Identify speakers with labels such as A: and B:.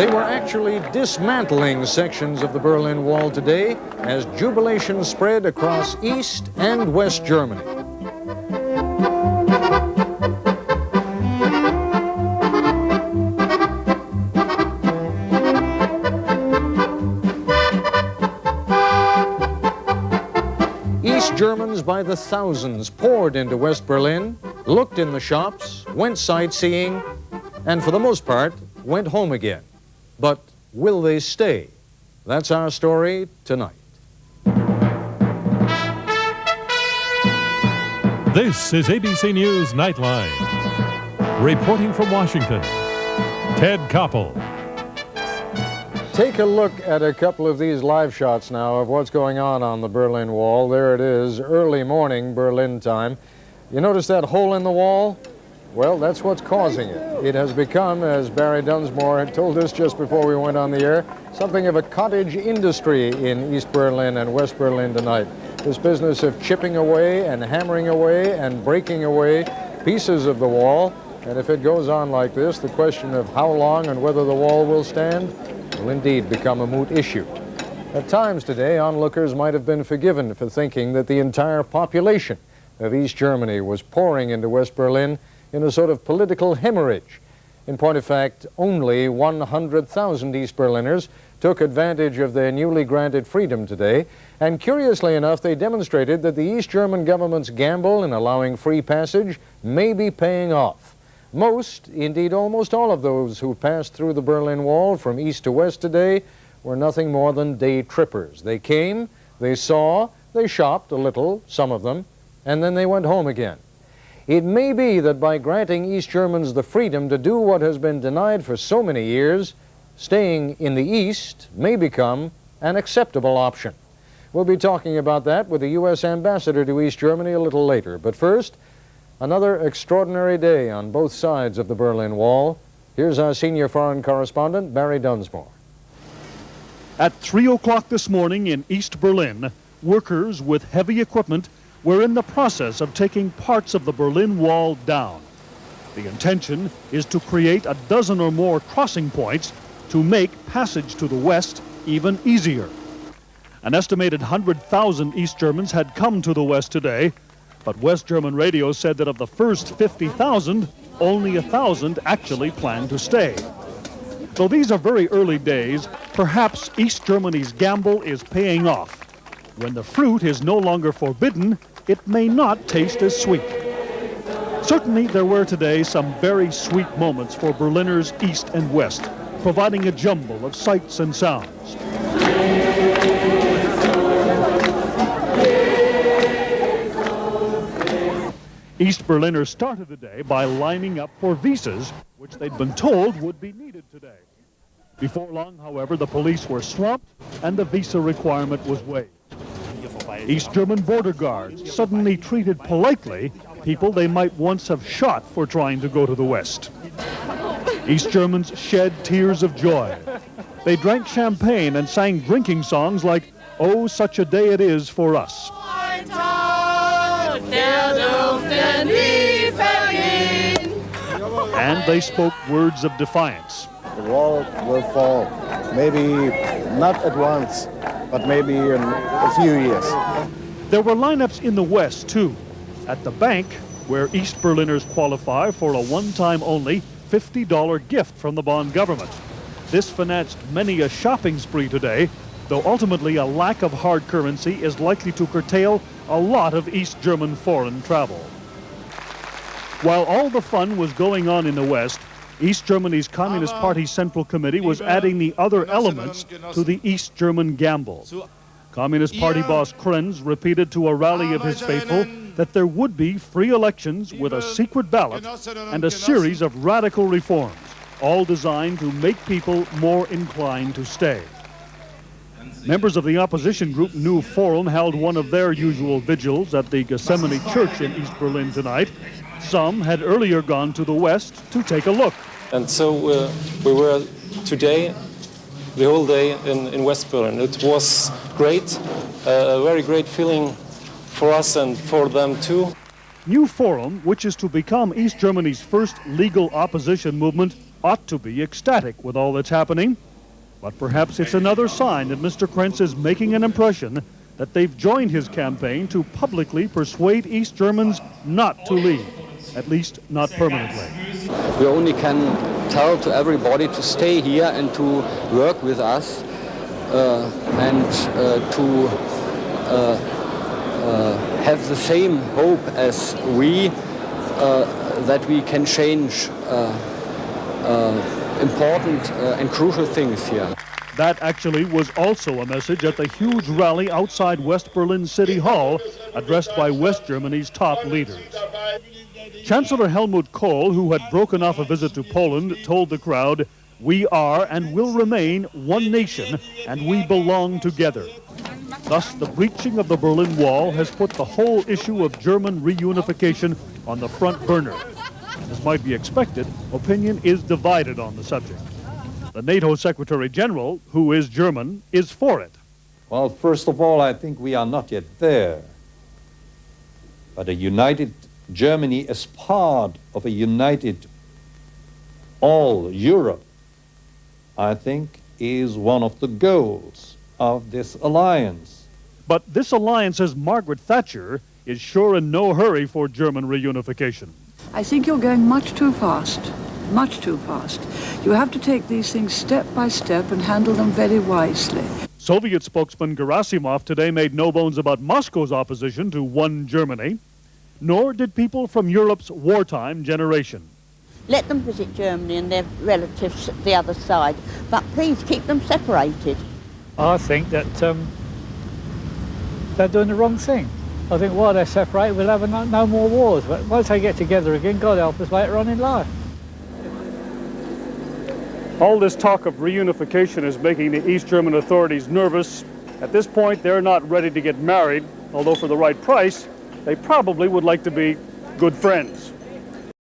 A: They were actually dismantling sections of the Berlin Wall today as jubilation spread across East and West Germany. East Germans by the thousands poured into West Berlin, looked in the shops, went sightseeing, and for the most part, went home again. But will they stay? That's our story tonight.
B: This is ABC News Nightline. Reporting from Washington, Ted Koppel.
A: Take a look at a couple of these live shots now of what's going on the Berlin Wall. There it is, early morning Berlin time. You notice that hole in the wall? Well, that's what's causing it. It has become, as Barrie Dunsmore had told us just before we went on the air, something of a cottage industry in East Berlin and West Berlin tonight. This business of chipping away and hammering away and breaking away pieces of the wall. And if it goes on like this, the question of how long and whether the wall will stand will indeed become a moot issue. At times today, onlookers might have been forgiven for thinking that the entire population of East Germany was pouring into West Berlin in a sort of political hemorrhage. In point of fact, only 100,000 East Berliners took advantage of their newly granted freedom today, and curiously enough, they demonstrated that the East German government's gamble in allowing free passage may be paying off. Most, indeed almost all of those who passed through the Berlin Wall from east to west today were nothing more than day trippers. They came, they saw, they shopped a little, some of them, and then they went home again. It may be that by granting East Germans the freedom to do what has been denied for so many years, staying in the East may become an acceptable option. We'll be talking about that with the U.S. Ambassador to East Germany a little later. But first, another extraordinary day on both sides of the Berlin Wall. Here's our senior foreign correspondent, Barrie Dunsmore.
C: At 3 o'clock this morning in East Berlin, workers with heavy equipment were in the process of taking parts of the Berlin Wall down. The intention is to create a dozen or more crossing points to make passage to the west even easier. An estimated 100,000 East Germans had come to the west today, but West German radio said that of the first 50,000, only 1,000 actually planned to stay. Though these are very early days, perhaps East Germany's gamble is paying off. When the fruit is no longer forbidden, it may not taste as sweet. Certainly there were today some very sweet moments for Berliners east and west, providing a jumble of sights and sounds. East Berliners started the day by lining up for visas, which they'd been told would be needed today. Before long, however, the police were swamped and the visa requirement was waived. East German border guards suddenly treated politely people they might once have shot for trying to go to the west. East Germans shed tears of joy. They drank champagne and sang drinking songs like, "Oh, such a day it is for us." And they spoke words of defiance.
D: The wall will fall, maybe not at once, but maybe in a few years.
C: There were lineups in the west, too. At the bank, where East Berliners qualify for a one-time only $50 gift from the Bonn government. This financed many a shopping spree today, though ultimately a lack of hard currency is likely to curtail a lot of East German foreign travel. While all the fun was going on in the west, East Germany's Communist Party Central Committee was adding the other elements to the East German gamble. Communist Party boss Krenz repeated to a rally of his faithful that there would be free elections with a secret ballot and a series of radical reforms, all designed to make people more inclined to stay. Members of the opposition group New Forum held one of their usual vigils at the Gethsemane Church in East Berlin tonight. Some had earlier gone to the west to take a look.
E: And so we were today, the whole day in West Berlin. It was great, a very great feeling for us and for them too.
C: New Forum, which is to become East Germany's first legal opposition movement, ought to be ecstatic with all that's happening. But perhaps it's another sign that Mr. Krenz is making an impression that they've joined his campaign to publicly persuade East Germans not to leave, at least not permanently.
F: We only can tell to everybody to stay here and to work with us and to have the same hope as we, that we can change important and crucial things here.
C: That actually was also a message at the huge rally outside West Berlin City Hall, addressed by West Germany's top leaders. Chancellor Helmut Kohl, who had broken off a visit to Poland, told the crowd, "We are and will remain one nation, and we belong together." Thus, the breaching of the Berlin Wall has put the whole issue of German reunification on the front burner. As might be expected, opinion is divided on the subject. The NATO Secretary General, who is German, is for it.
G: Well, first of all, I think we are not yet there. But a united Germany as part of a united all Europe, I think, is one of the goals of this alliance.
C: But this alliance, as Margaret Thatcher, is sure in no hurry for German reunification.
H: I think you're going much too fast, much too fast. You have to take these things step by step and handle them very wisely.
C: Soviet spokesman Gerasimov today made no bones about Moscow's opposition to one Germany, nor did people from Europe's wartime generation.
I: Let them visit Germany and their relatives at the other side, but please keep them separated.
J: I think that they're doing the wrong thing. I think while they're separated, we'll have no more wars. But once they get together again, God help us later on in life.
C: All this talk of reunification is making the East German authorities nervous. At this point, they're not ready to get married, although for the right price, they probably would like to be good friends.